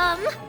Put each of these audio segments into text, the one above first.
awesome!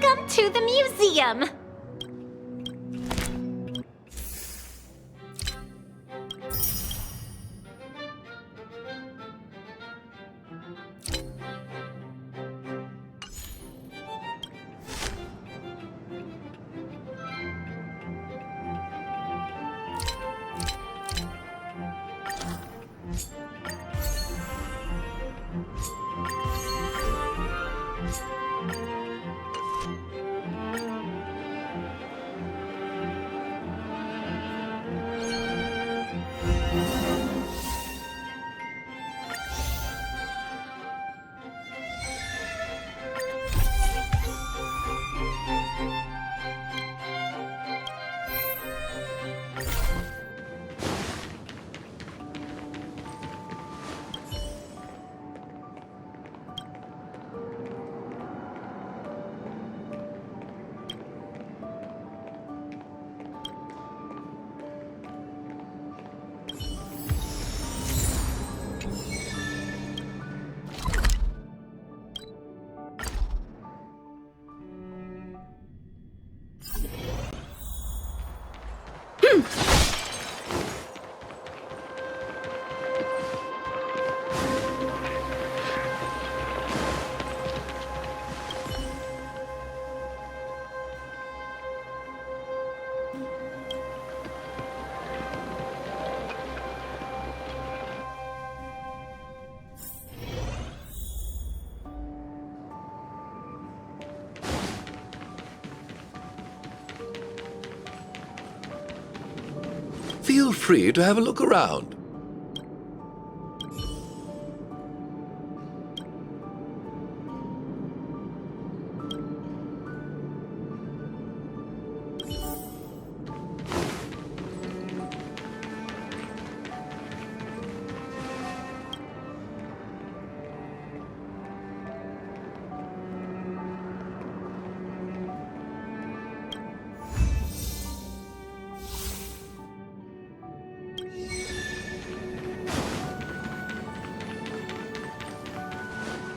Welcome to the museum! Feel free to have a look around.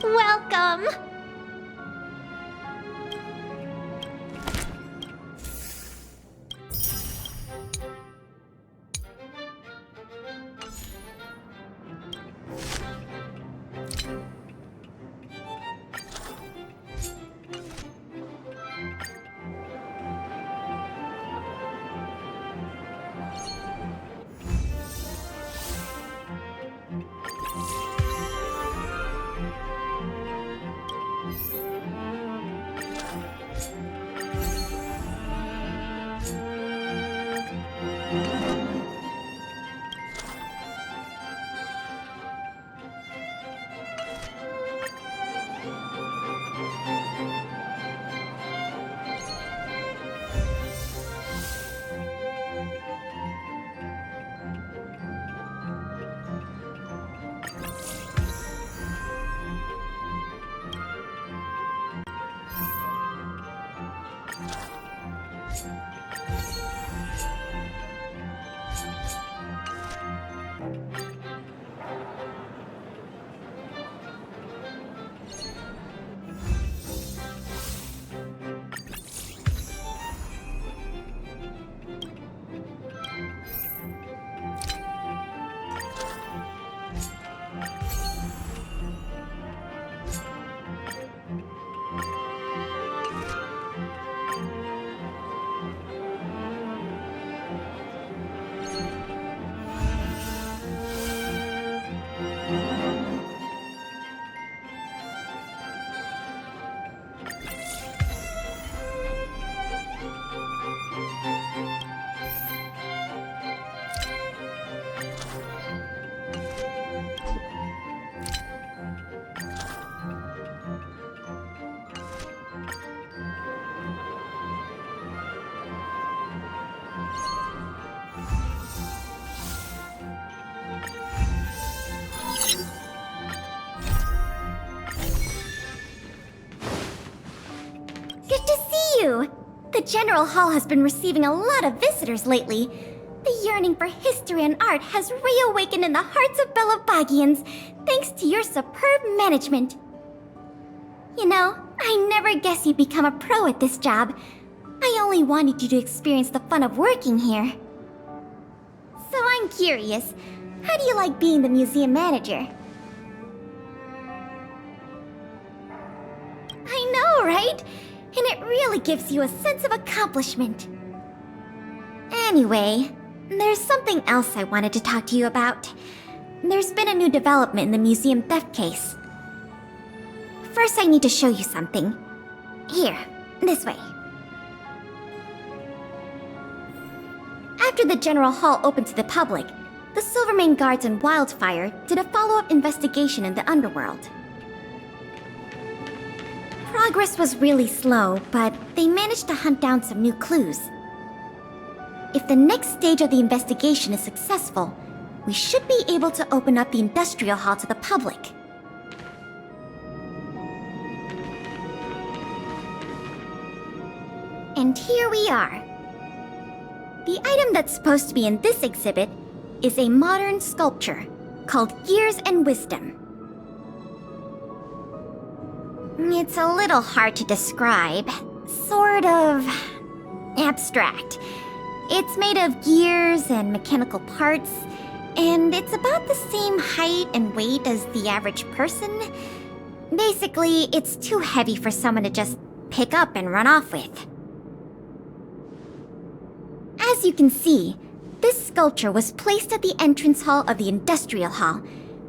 Welcome! The General Hall has been receiving a lot of visitors lately. The yearning for history and art has reawakened in the hearts of Belabagians, thanks to your superb management. You know, I never guessed you'd become a pro at this job. I only wanted you to experience the fun of working here. So I'm curious, how do you like being the museum manager? I know, right? And it really gives you a sense of accomplishment. Anyway, there's something else I wanted to talk to you about. There's been a new development in the museum theft case. First, I need to show you something. Here, this way. After the General Hall opened to the public, the Silvermane Guards and Wildfire did a follow-up investigation in the underworld. Progress was really slow, but they managed to hunt down some new clues. If the next stage of the investigation is successful, we should be able to open up the Industrial Hall to the public. And here we are. The item that's supposed to be in this exhibit is a modern sculpture called Years and Wisdom. It's a little hard to describe. Sort of abstract. It's made of gears and mechanical parts, and it's about the same height and weight as the average person. Basically, it's too heavy for someone to just pick up and run off with. As you can see, this sculpture was placed at the entrance hall of the Industrial Hall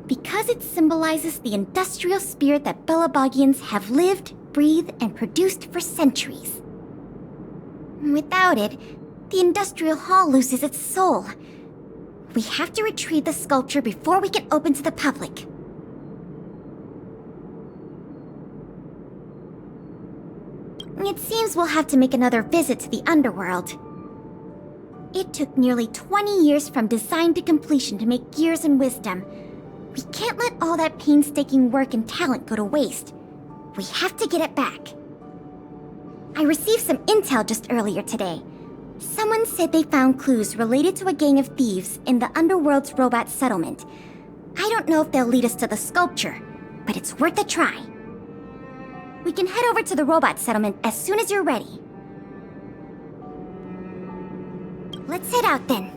because it symbolizes the industrial spirit that Belabogians have lived, breathed, and produced for centuries. Without it, the Industrial Hall loses its soul. We have to retrieve the sculpture before we can open to the public. It seems we'll have to make another visit to the underworld. It took nearly 20 years from design to completion to make Years and Wisdom. We can't let all that painstaking work and talent go to waste. We have to get it back. I received some intel just earlier today. Someone said they found clues related to a gang of thieves in the underworld's robot settlement. I don't know if they'll lead us to the sculpture, but it's worth a try. We can head over to the robot settlement as soon as you're ready. Let's head out then.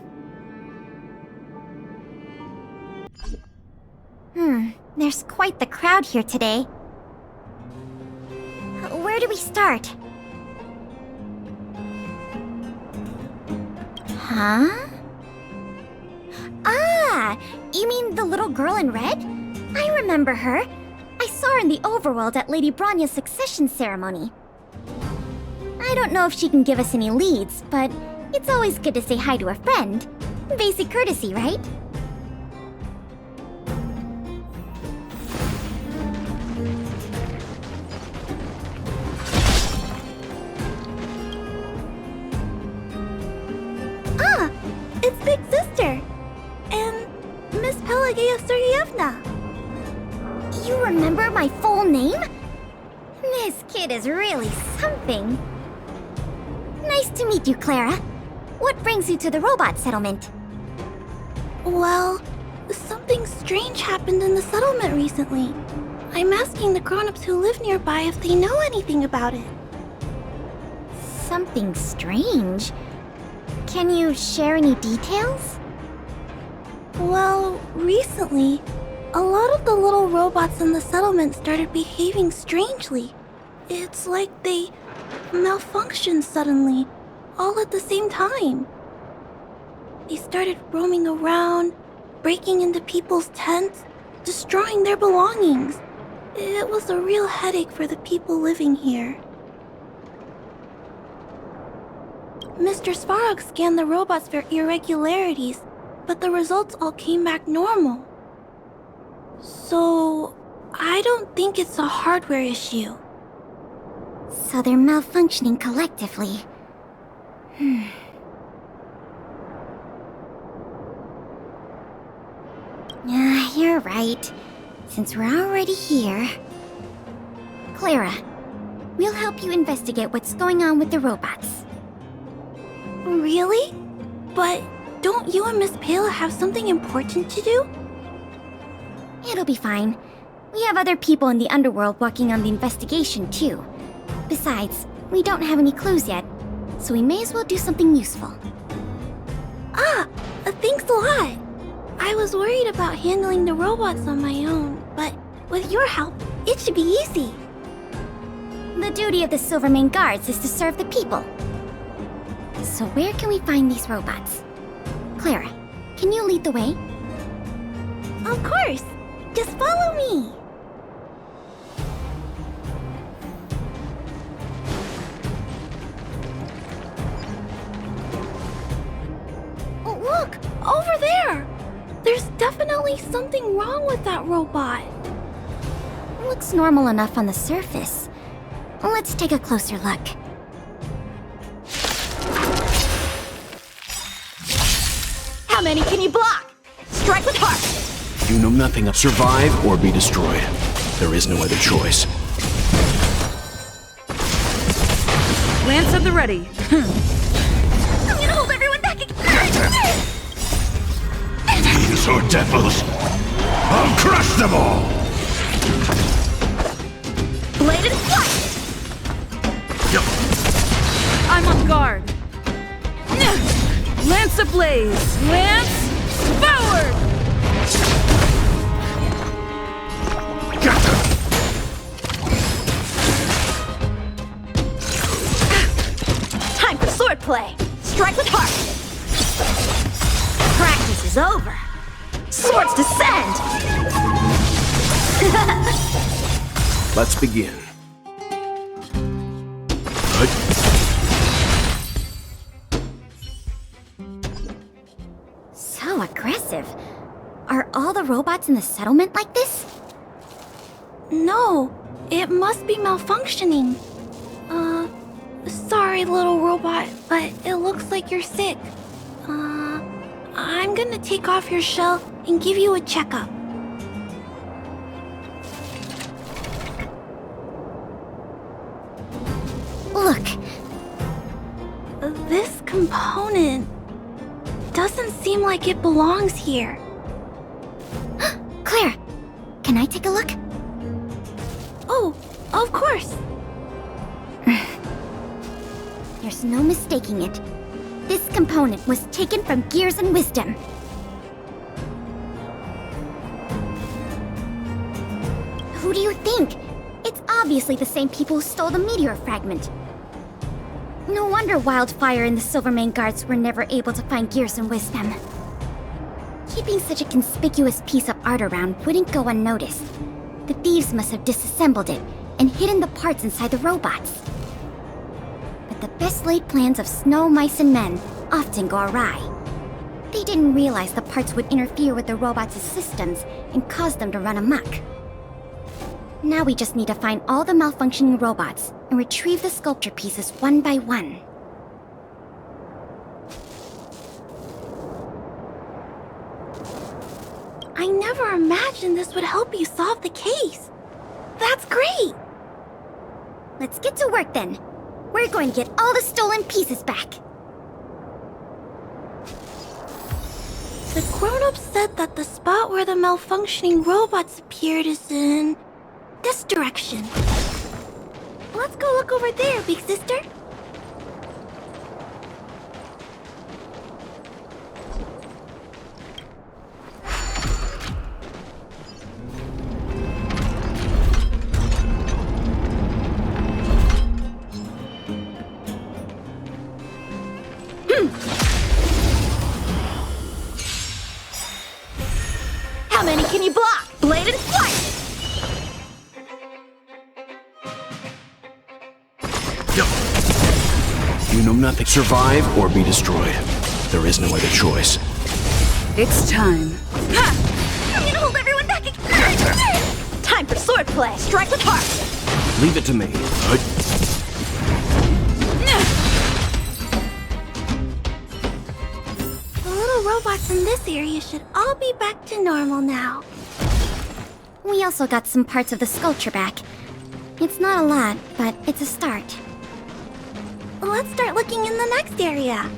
There's quite the crowd here today. Where do we start? Huh? Ah! You mean the little girl in red? I remember her. I saw her in the overworld at Lady Bronya's succession ceremony. I don't know if she can give us any leads, but it's always good to say hi to a friend. Basic courtesy, right? Ah! It's Big Sister! And Miss Pelageya Sergeyevna! You remember my full name? This kid is really something. Nice to meet you, Clara. What brings you to the robot settlement? Well, something strange happened in the settlement recently. I'm asking the grown-ups who live nearby if they know anything about it. Something strange? Can you share any details? Well, recently, a lot of the little robots in the settlement started behaving strangely. It's like they malfunctioned suddenly, all at the same time. They started roaming around, breaking into people's tents, destroying their belongings. It was a real headache for the people living here. Mr. Svarog scanned the robots for irregularities, but the results all came back normal. So, I don't think it's a hardware issue. So they're malfunctioning collectively. You're right. Since we're already here... Clara, we'll help you investigate what's going on with the robots. Really? But don't you and Miss Pale have something important to do? It'll be fine. We have other people in the underworld working on the investigation, too. Besides, we don't have any clues yet, so we may as well do something useful. Thanks a lot. I was worried about handling the robots on my own, but with your help, it should be easy. The duty of the Silvermane Guards is to serve the people. So where can we find these robots? Clara, can you lead the way? Of course. Just follow me. Oh, look! Over there! There's definitely something wrong with that robot. Looks normal enough on the surface. Let's take a closer look. How many can you block? Strike with heart! You know nothing of survive or be destroyed. There is no other choice. Lance at the ready. I'm gonna hold everyone back again! These or devils! I'll crush them all! Bladed flight! I'm on guard. Lance ablaze! Lance forward! Got them! Time for swordplay! Strike with heart! Practice is over! Swords descend! Let's begin. So aggressive. Are all the robots in the settlement like this? No, it must be malfunctioning. Sorry, little robot, but it looks like you're sick. I'm gonna take off your shell and give you a checkup. Look, This component doesn't seem like it belongs here. Claire, can I take a look? Oh, of course. There's no mistaking it. This component was taken from Gears and Wisdom. Who do you think? It's obviously the same people who stole the meteor fragment. No wonder Wildfire and the Silvermane Guards were never able to find Gears and Wisdom. Keeping such a conspicuous piece of art around wouldn't go unnoticed. The thieves must have disassembled it and hidden the parts inside the robots. But the best laid plans of snow, mice, and men often go awry. They didn't realize the parts would interfere with the robots' systems and cause them to run amok. Now we just need to find all the malfunctioning robots and retrieve the sculpture pieces one by one. I never imagined this would help you solve the case. That's great! Let's get to work then. We're going to get all the stolen pieces back. The grown-ups said that the spot where the malfunctioning robots appeared is in this direction. Let's go look over there, big sister. How many can you block? Bladed flight! You know nothing. Survive or be destroyed. There is no other choice. It's time. I'm gonna hold everyone back again. Time for swordplay! Strike with heart! Leave it to me. The little robots in this area should all be back to normal now. We also got some parts of the sculpture back. It's not a lot, but it's a start. Let's start looking in the next area.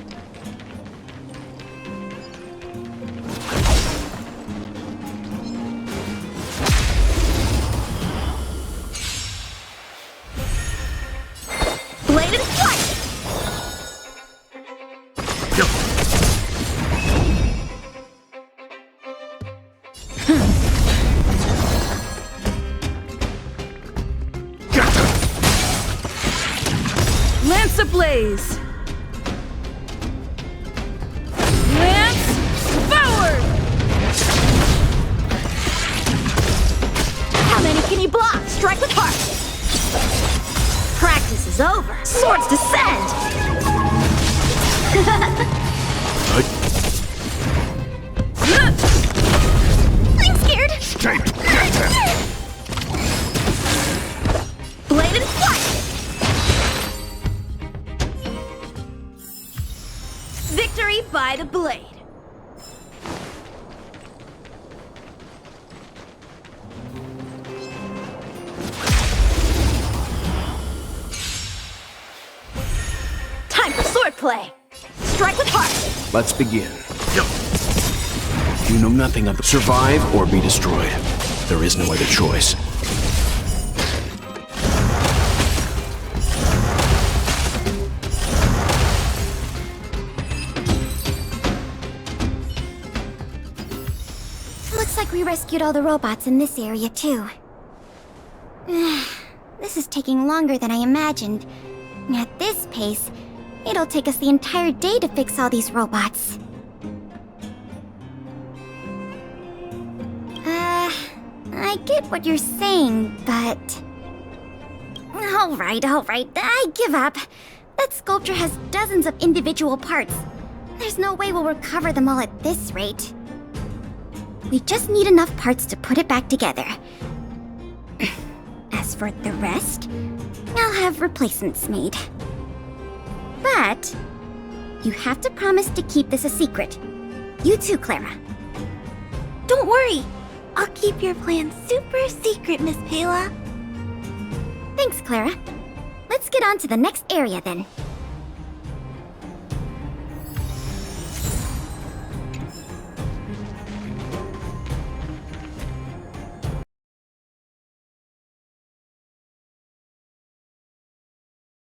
Lance ablaze! Lance forward! How many can you block? Strike with heart! Practice is over. Swords descend! I'm scared! Stay together! Blade and flight! Victory by the blade. Time for swordplay. Strike with heart. Let's begin. You know nothing of the survive or be destroyed. There is no other choice. Looks like we rescued all the robots in this area, too. This is taking longer than I imagined. At this pace, it'll take us the entire day to fix all these robots. I get what you're saying, but... Alright, I give up. That sculpture has dozens of individual parts. There's no way we'll recover them all at this rate. We just need enough parts to put it back together. As for the rest, I'll have replacements made. But you have to promise to keep this a secret. You too, Clara. Don't worry. I'll keep your plan super secret, Miss Pela. Thanks, Clara. Let's get on to the next area then.